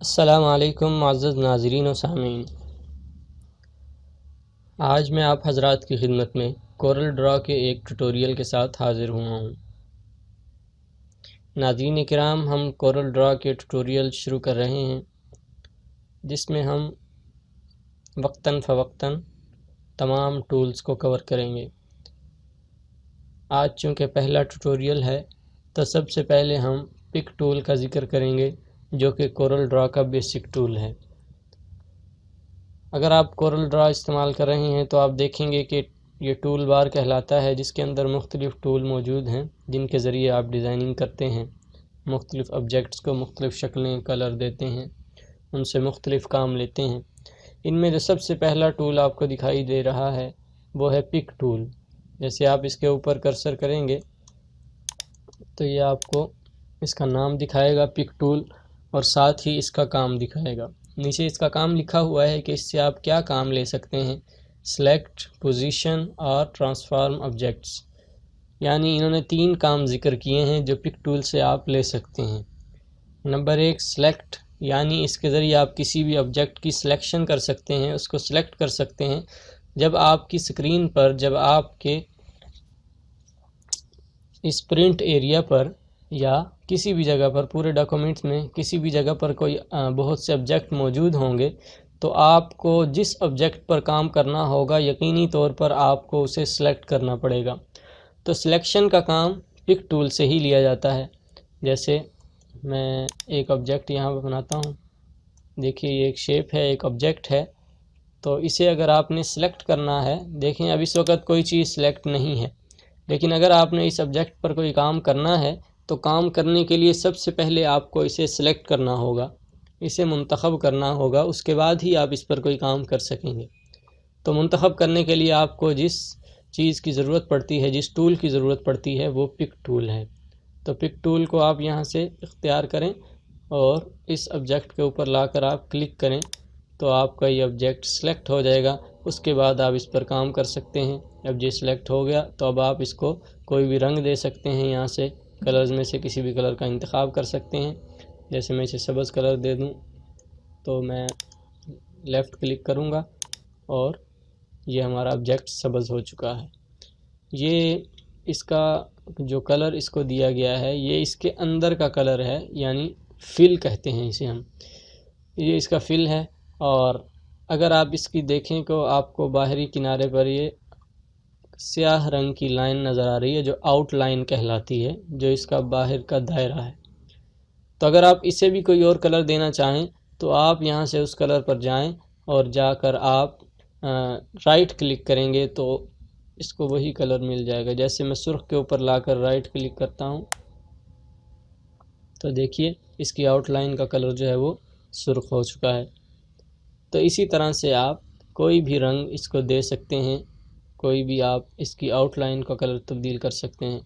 السلام علیکم معزز ناظرین و سامعین، آج میں آپ حضرات کی خدمت میں کورل ڈرا کے ایک ٹیوٹوریل کے ساتھ حاضر ہوا ہوں۔ ناظرین کرام، ہم کورل ڈرا کے ٹیوٹوریل شروع کر رہے ہیں جس میں ہم وقتاً فوقتاً تمام ٹولز کو کور کریں گے۔ آج چونکہ پہلا ٹیوٹوریل ہے تو سب سے پہلے ہم پک ٹول کا ذکر کریں گے جو کہ کورل ڈرا کا بیسک ٹول ہے۔ اگر آپ کورل ڈرا استعمال کر رہے ہیں تو آپ دیکھیں گے کہ یہ ٹول بار کہلاتا ہے، جس کے اندر مختلف ٹول موجود ہیں جن کے ذریعے آپ ڈیزائننگ کرتے ہیں، مختلف آبجیکٹس کو مختلف شکلیں کلر دیتے ہیں، ان سے مختلف کام لیتے ہیں۔ ان میں جو سب سے پہلا ٹول آپ کو دکھائی دے رہا ہے وہ ہے پک ٹول۔ جیسے آپ اس کے اوپر کرسر کریں گے تو یہ آپ کو اس کا نام دکھائے گا پک ٹول، اور ساتھ ہی اس کا کام دکھائے گا۔ نیچے اس کا کام لکھا ہوا ہے کہ اس سے آپ کیا کام لے سکتے ہیں: سلیکٹ، پوزیشن اور ٹرانسفارم آبجیکٹس۔ یعنی انہوں نے 3 کام ذکر کیے ہیں جو پک ٹول سے آپ لے سکتے ہیں۔ نمبر 1 سلیکٹ، یعنی اس کے ذریعے آپ کسی بھی آبجیکٹ کی سلیکشن کر سکتے ہیں، اس کو سلیکٹ کر سکتے ہیں۔ جب آپ کی سکرین پر، جب آپ کے اس پرنٹ ایریا پر یا کسی بھی جگہ پر، پورے ڈاکومنٹس میں کسی بھی جگہ پر کوئی بہت سے آبجیکٹ موجود ہوں گے تو آپ کو جس آبجیکٹ پر کام کرنا ہوگا یقینی طور پر آپ کو اسے سلیکٹ کرنا پڑے گا۔ تو سلیکشن کا کام پک ٹول سے ہی لیا جاتا ہے۔ جیسے میں ایک آبجیکٹ یہاں پہ بناتا ہوں، دیکھیے یہ ایک شیپ ہے، ایک آبجیکٹ ہے، تو اسے اگر آپ نے سلیکٹ کرنا ہے، دیکھیں اب اس وقت کوئی چیز سلیکٹ نہیں ہے، لیکن اگر آپ نے اس آبجیکٹ پر کوئی کام کرنا ہے تو کام کرنے کے لیے سب سے پہلے آپ کو اسے سلیکٹ کرنا ہوگا، اسے منتخب کرنا ہوگا، اس کے بعد ہی آپ اس پر کوئی کام کر سکیں گے۔ تو منتخب کرنے کے لیے آپ کو جس چیز کی ضرورت پڑتی ہے، جس ٹول کی ضرورت پڑتی ہے، وہ پک ٹول ہے۔ تو پک ٹول کو آپ یہاں سے اختیار کریں اور اس آبجیکٹ کے اوپر لا کر آپ کلک کریں تو آپ کا یہ آبجیکٹ سلیکٹ ہو جائے گا۔ اس کے بعد آپ اس پر کام کر سکتے ہیں۔ اب یہ سلیکٹ ہو گیا تو اب آپ اس کو کوئی بھی رنگ دے سکتے ہیں، یہاں سے کلرز میں سے کسی بھی کلر کا انتخاب کر سکتے ہیں۔ جیسے میں اسے سبز کلر دے دوں تو میں لیفٹ کلک کروں گا اور یہ ہمارا آبجیکٹ سبز ہو چکا ہے۔ یہ اس کا جو کلر اس کو دیا گیا ہے یہ اس کے اندر کا کلر ہے، یعنی فل کہتے ہیں اسے ہم، یہ اس کا فل ہے۔ اور اگر آپ اس کی دیکھیں تو آپ کو باہری کنارے پر یہ سیاہ رنگ کی لائن نظر آ رہی ہے جو آؤٹ لائن کہلاتی ہے، جو اس کا باہر کا دائرہ ہے۔ تو اگر آپ اسے بھی کوئی اور کلر دینا چاہیں تو آپ یہاں سے اس کلر پر جائیں اور جا کر آپ رائٹ کلک کریں گے تو اس کو وہی کلر مل جائے گا۔ جیسے میں سرخ کے اوپر لا کر رائٹ کلک کرتا ہوں تو دیکھیے اس کی آؤٹ لائن کا کلر جو ہے وہ سرخ ہو چکا ہے۔ تو اسی طرح سے آپ کوئی بھی رنگ اس کو دے سکتے ہیں، کوئی بھی آپ اس کی آؤٹ لائن کا کلر تبدیل کر سکتے ہیں۔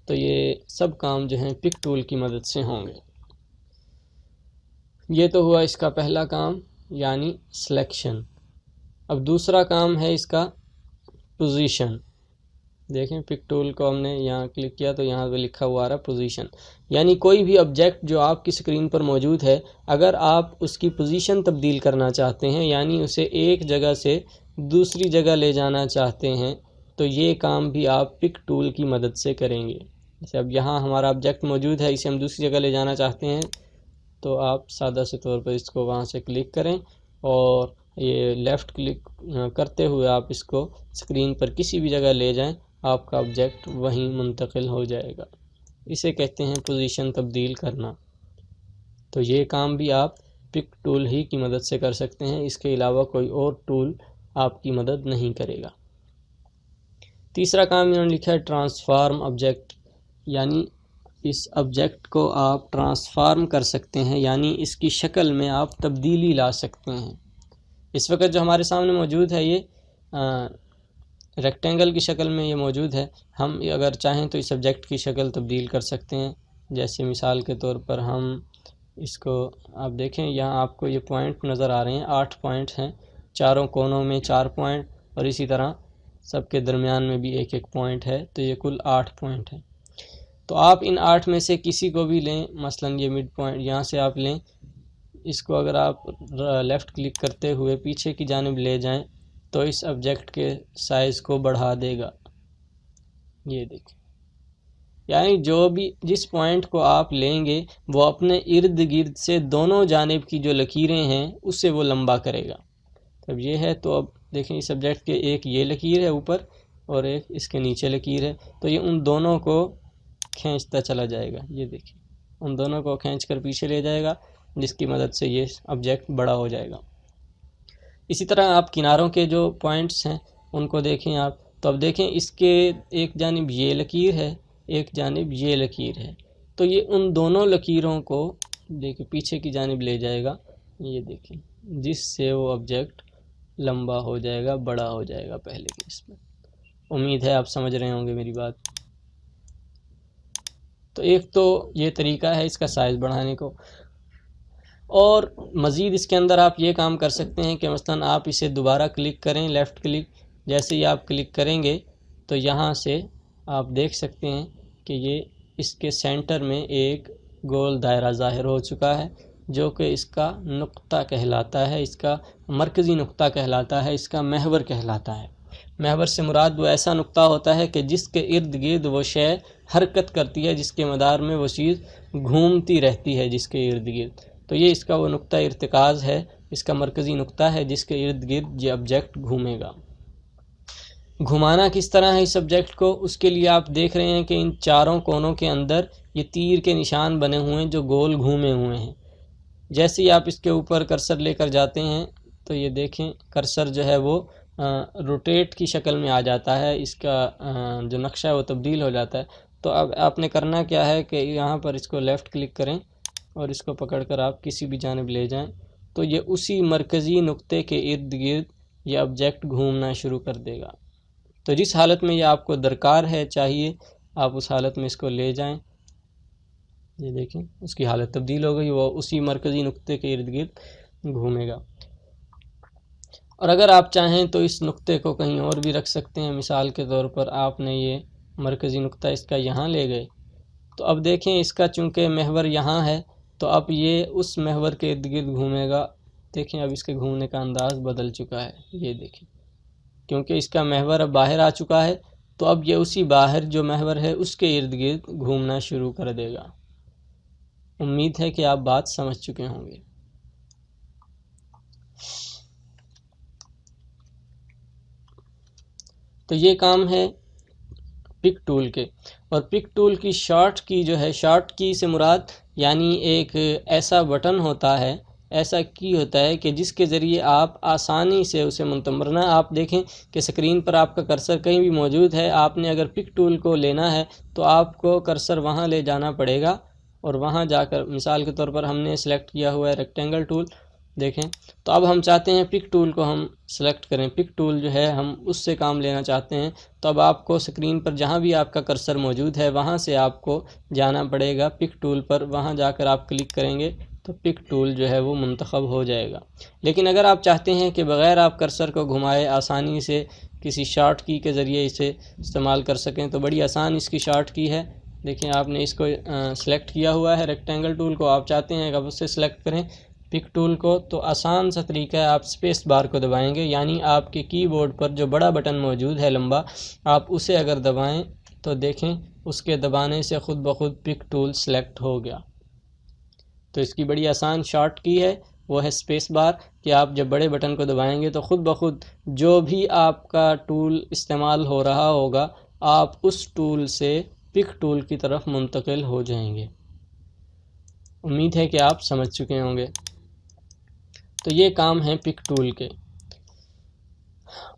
تو یہ سب کام جو ہیں پک ٹول کی مدد سے ہوں گے۔ یہ تو ہوا اس کا پہلا کام، یعنی سلیکشن۔ اب دوسرا کام ہے اس کا پوزیشن۔ دیکھیں پک ٹول کو ہم نے یہاں کلک کیا تو یہاں پہ لکھا ہوا آ رہا پوزیشن، یعنی کوئی بھی آبجیکٹ جو آپ کی سکرین پر موجود ہے اگر آپ اس کی پوزیشن تبدیل کرنا چاہتے ہیں، یعنی اسے ایک جگہ سے دوسری جگہ لے جانا چاہتے ہیں، تو یہ کام بھی آپ پک ٹول کی مدد سے کریں گے۔ جیسے اب یہاں ہمارا آبجیکٹ موجود ہے، اسے ہم دوسری جگہ لے جانا چاہتے ہیں تو آپ سادہ سے طور پر اس کو وہاں سے کلک کریں اور یہ لیفٹ کلک کرتے ہوئے آپ اس کو سکرین پر کسی بھی جگہ لے جائیں، آپ کا آبجیکٹ وہیں منتقل ہو جائے گا۔ اسے کہتے ہیں پوزیشن تبدیل کرنا۔ تو یہ کام بھی آپ پک ٹول ہی کی مدد سے کر سکتے ہیں، اس کے علاوہ کوئی اور ٹول آپ کی مدد نہیں کرے گا۔ تیسرا کام انہوں نے لکھا ہے ٹرانسفارم آبجیکٹ، یعنی اس آبجیکٹ کو آپ ٹرانسفارم کر سکتے ہیں، یعنی اس کی شکل میں آپ تبدیلی لا سکتے ہیں۔ اس وقت جو ہمارے سامنے موجود ہے یہ ریکٹینگل کی شکل میں یہ موجود ہے۔ ہم اگر چاہیں تو اس آبجیکٹ کی شکل تبدیل کر سکتے ہیں۔ جیسے مثال کے طور پر ہم اس کو آپ دیکھیں، یہاں آپ کو یہ پوائنٹ نظر آ رہے ہیں، 8 پوائنٹ ہیں، چاروں کونوں میں 4 پوائنٹ اور اسی طرح سب کے درمیان میں بھی ایک ایک پوائنٹ ہے، تو یہ کل 8 پوائنٹ ہیں۔ تو آپ ان 8 میں سے کسی کو بھی لیں، مثلا یہ مڈ پوائنٹ یہاں سے آپ لیں، اس کو اگر آپ لیفٹ کلک کرتے ہوئے پیچھے کی جانب لے جائیں تو اس آبجیکٹ کے سائز کو بڑھا دے گا. یہ دیکھیں، یعنی جو بھی جس پوائنٹ کو آپ لیں گے وہ اپنے ارد گرد سے دونوں جانب کی جو لکیریں ہیں اس سے وہ لمبا کرے گا. اب یہ ہے، تو اب دیکھیں اس سبجیکٹ کے ایک یہ لکیر ہے اوپر اور ایک اس کے نیچے لکیر ہے، تو یہ ان دونوں کو کھینچتا چلا جائے گا. یہ دیکھیں ان دونوں کو کھینچ کر پیچھے لے جائے گا، جس کی مدد سے یہ آبجیکٹ بڑا ہو جائے گا. اسی طرح آپ کناروں کے جو پوائنٹس ہیں ان کو دیکھیں آپ، تو اب دیکھیں اس کے ایک جانب یہ لکیر ہے، ایک جانب یہ لکیر ہے، تو یہ ان دونوں لکیروں کو دیکھیں پیچھے کی جانب لے جائے گا. یہ دیکھیں جس سے وہ آبجیکٹ لمبا ہو جائے گا، بڑا ہو جائے گا پہلے کے اس میں. امید ہے آپ سمجھ رہے ہوں گے میری بات. تو ایک تو یہ طریقہ ہے اس کا سائز بڑھانے کو، اور مزید اس کے اندر آپ یہ کام کر سکتے ہیں کہ مثلا آپ اسے دوبارہ کلک کریں، لیفٹ کلک. جیسے ہی آپ کلک کریں گے تو یہاں سے آپ دیکھ سکتے ہیں کہ یہ اس کے سینٹر میں ایک گول دائرہ ظاہر ہو چکا ہے، جو کہ اس کا نقطہ کہلاتا ہے، اس کا مرکزی نقطہ کہلاتا ہے، اس کا محور کہلاتا ہے. محور سے مراد وہ ایسا نقطہ ہوتا ہے کہ جس کے ارد گرد وہ شے حرکت کرتی ہے، جس کے مدار میں وہ چیز گھومتی رہتی ہے جس کے ارد گرد. تو یہ اس کا وہ نقطہ ارتکاز ہے، اس کا مرکزی نقطہ ہے جس کے ارد گرد یہ آبجیکٹ گھومے گا. گھمانا کس طرح ہے اس سبجیکٹ کو، اس کے لیے آپ دیکھ رہے ہیں کہ ان چاروں کونوں کے اندر یہ تیر کے نشان بنے ہوئے ہیں جو گول گھومے ہوئے ہیں. جیسے ہی آپ اس کے اوپر کرسر لے کر جاتے ہیں تو یہ دیکھیں کرسر جو ہے وہ روٹیٹ کی شکل میں آ جاتا ہے، اس کا جو نقشہ ہے وہ تبدیل ہو جاتا ہے. تو اب آپ نے کرنا کیا ہے کہ یہاں پر اس کو لیفٹ کلک کریں اور اس کو پکڑ کر آپ کسی بھی جانب لے جائیں، تو یہ اسی مرکزی نقطے کے ارد گرد یہ آبجیکٹ گھومنا شروع کر دے گا. تو جس حالت میں یہ آپ کو درکار ہے، چاہیے، آپ اس حالت میں اس کو لے جائیں. یہ دیکھیں اس کی حالت تبدیل ہو گئی، وہ اسی مرکزی نقطے کے ارد گرد گھومے گا. اور اگر آپ چاہیں تو اس نقطے کو کہیں اور بھی رکھ سکتے ہیں. مثال کے طور پر آپ نے یہ مرکزی نقطہ اس کا یہاں لے گئے، تو اب دیکھیں اس کا چونکہ محور یہاں ہے تو اب یہ اس محور کے ارد گرد گھومے گا. دیکھیں اب اس کے گھومنے کا انداز بدل چکا ہے. یہ دیکھیں کیونکہ اس کا محور اب باہر آ چکا ہے تو اب یہ اسی باہر جو محور ہے اس کے ارد گرد گھومنا شروع کر دے گا. امید ہے کہ آپ بات سمجھ چکے ہوں گے. تو یہ کام ہے پک ٹول کے. اور پک ٹول کی شارٹ کی جو ہے، شارٹ کی سے مراد یعنی ایک ایسا بٹن ہوتا ہے، ایسا کی ہوتا ہے کہ جس کے ذریعے آپ آسانی سے اسے ورنہ آپ دیکھیں کہ اسکرین پر آپ کا کرسر کہیں بھی موجود ہے، آپ نے اگر پک ٹول کو لینا ہے تو آپ کو کرسر وہاں لے جانا پڑے گا، اور وہاں جا کر مثال کے طور پر ہم نے سلیکٹ کیا ہوا ہے ریکٹینگل ٹول. دیکھیں تو اب ہم چاہتے ہیں پک ٹول کو ہم سلیکٹ کریں، پک ٹول جو ہے ہم اس سے کام لینا چاہتے ہیں. تو اب آپ کو اسکرین پر جہاں بھی آپ کا کرسر موجود ہے وہاں سے آپ کو جانا پڑے گا پک ٹول پر. وہاں جا کر آپ کلک کریں گے تو پک ٹول جو ہے وہ منتخب ہو جائے گا. لیکن اگر آپ چاہتے ہیں کہ بغیر آپ کرسر کو گھمائے آسانی سے کسی شارٹ کی کے ذریعے اسے استعمال کر سکیں تو بڑی آسان اس کی شارٹ کی ہے. دیکھیں آپ نے اس کو سلیکٹ کیا ہوا ہے ریکٹینگل ٹول کو، آپ چاہتے ہیں کہ آپ اس سے سلیکٹ کریں پک ٹول کو، تو آسان سا طریقہ ہے، آپ اسپیس بار کو دبائیں گے، یعنی آپ کے کی بورڈ پر جو بڑا بٹن موجود ہے لمبا، آپ اسے اگر دبائیں تو دیکھیں اس کے دبانے سے خود بخود پک ٹول سلیکٹ ہو گیا. تو اس کی بڑی آسان شارٹ کی ہے، وہ ہے اسپیس بار، کہ آپ جب بڑے بٹن کو دبائیں گے تو خود بخود جو بھی آپ کا ٹول استعمال ہو رہا ہوگا آپ اس ٹول سے پک ٹول کی طرف منتقل ہو جائیں گے. امید ہے کہ آپ سمجھ چکے ہوں گے. تو یہ کام ہے پک ٹول کے.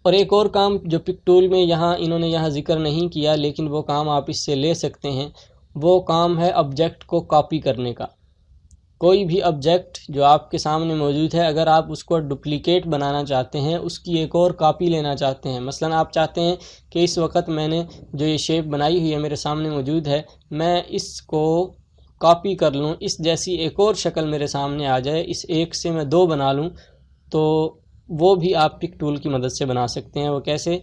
اور ایک اور کام جو پک ٹول میں انہوں نے یہاں ذکر نہیں کیا لیکن وہ کام آپ اس سے لے سکتے ہیں، وہ کام ہے آبجیکٹ کو کاپی کرنے کا. کوئی بھی آبجیکٹ جو آپ کے سامنے موجود ہے اگر آپ اس کو ڈپلیکیٹ بنانا چاہتے ہیں، اس کی ایک اور کاپی لینا چاہتے ہیں، مثلا آپ چاہتے ہیں کہ اس وقت میں نے جو یہ شیپ بنائی ہوئی ہے میرے سامنے موجود ہے، میں اس کو کاپی کر لوں، اس جیسی ایک اور شکل میرے سامنے آ جائے، اس ایک سے میں دو بنا لوں، تو وہ بھی آپ پک ٹول کی مدد سے بنا سکتے ہیں. وہ کیسے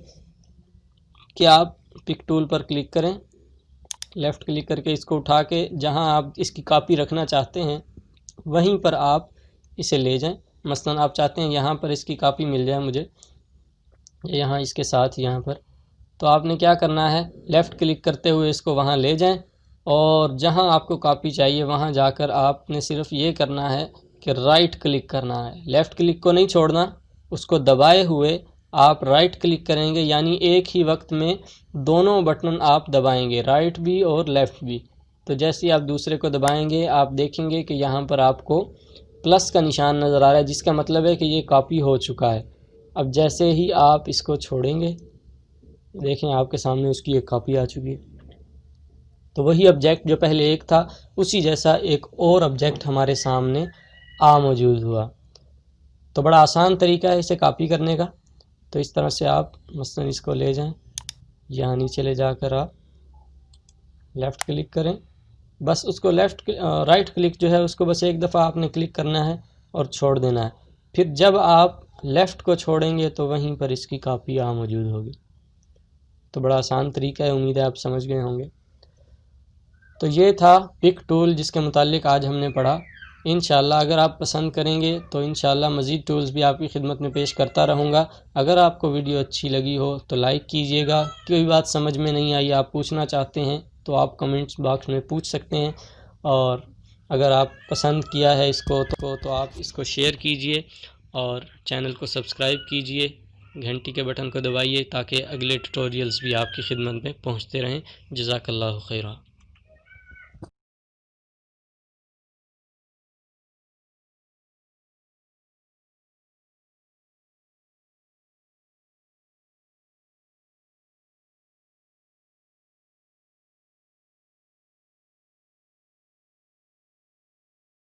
کہ آپ پک ٹول پر کلک کریں، لیفٹ کلک کر کے اس کو اٹھا کے جہاں آپ اس کی کاپی رکھنا چاہتے ہیں وہیں پر آپ اسے لے جائیں۔ مثلاً آپ چاہتے ہیں یہاں پر اس کی کاپی مل جائے مجھے، یہاں اس کے ساتھ یہاں پر، تو آپ نے کیا کرنا ہے، لیفٹ کلک کرتے ہوئے اس کو وہاں لے جائیں، اور جہاں آپ کو کاپی چاہیے وہاں جا کر آپ نے صرف یہ کرنا ہے کہ رائٹ کلک کرنا ہے، لیفٹ کلک کو نہیں چھوڑنا، اس کو دبائے ہوئے آپ رائٹ کلک کریں گے، یعنی ایک ہی وقت میں دونوں بٹن آپ دبائیں گے، رائٹ بھی اور لیفٹ بھی۔ تو جیسے ہی آپ دوسرے کو دبائیں گے آپ دیکھیں گے کہ یہاں پر آپ کو پلس کا نشان نظر آ رہا ہے، جس کا مطلب ہے کہ یہ کاپی ہو چکا ہے۔ اب جیسے ہی آپ اس کو چھوڑیں گے، دیکھیں آپ کے سامنے اس کی ایک کاپی آ چکی ہے۔ تو وہی آبجیکٹ جو پہلے ایک تھا اسی جیسا ایک اور آبجیکٹ ہمارے سامنے موجود ہوا۔ تو بڑا آسان طریقہ ہے اسے کاپی کرنے کا۔ تو اس طرح سے آپ مثلا اس کو لے جائیں، یہاں نیچے لے جا کر آپ لیفٹ کلک کریں، بس اس کو رائٹ کلک جو ہے اس کو بس ایک دفعہ آپ نے کلک کرنا ہے اور چھوڑ دینا ہے، پھر جب آپ لیفٹ کو چھوڑیں گے تو وہیں پر اس کی کاپی موجود ہوگی۔ تو بڑا آسان طریقہ ہے، امید ہے آپ سمجھ گئے ہوں گے۔ تو یہ تھا پک ٹول جس کے متعلق آج ہم نے پڑھا۔ انشاءاللہ اگر آپ پسند کریں گے تو انشاءاللہ مزید ٹولز بھی آپ کی خدمت میں پیش کرتا رہوں گا۔ اگر آپ کو ویڈیو اچھی لگی ہو تو لائک کیجئے گا، کوئی بات سمجھ میں نہیں آئی آپ پوچھنا چاہتے ہیں تو آپ کمنٹس باکس میں پوچھ سکتے ہیں، اور اگر آپ پسند کیا ہے اس کو تو آپ اس کو شیئر کیجئے اور چینل کو سبسکرائب کیجئے، گھنٹی کے بٹن کو دبائیے تاکہ اگلے ٹیوٹوریلز بھی آپ کی خدمت میں پہنچتے رہیں۔ جزاک اللہ خیرہ۔